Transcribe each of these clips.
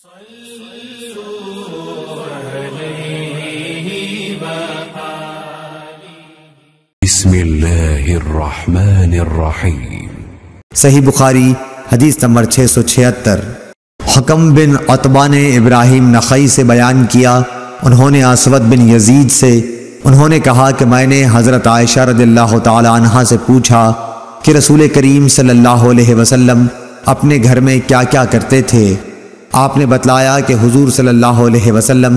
بسم اللہ الرحمن الرحیم۔ صحیح بخاری حدیث نمبر 676۔ حکم بن عتبہ نے ابراہیم نخعی سے بیان کیا، انہوں نے اسود بن یزید سے، انہوں نے کہا کہ میں نے حضرت عائشہ رضی اللہ تعالی عنہا سے پوچھا کہ رسول کریم صلی اللہ علیہ وسلم اپنے گھر میں کیا کیا کرتے تھے۔ آپ نے بتلایا کہ حضور صلی اللہ علیہ وسلم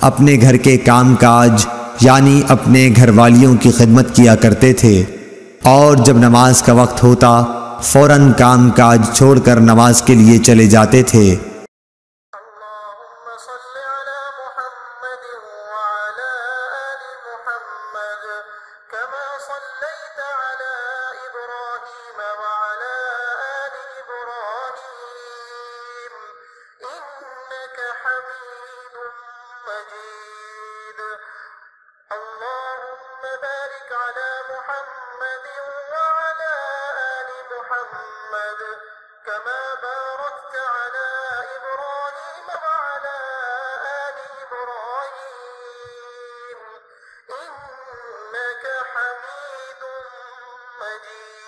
اپنے گھر کے کام کاج یعنی اپنے گھر والیوں کی خدمت کیا کرتے تھے، اور جب نماز کا وقت ہوتا فوراً کام کاج چھوڑ کر نماز کے لیے چلے جاتے تھے۔ اللهم بارك على محمد وعلى آل محمد كما باركت على إبراهيم وعلى آل إبراهيم إنك حميد مجيد۔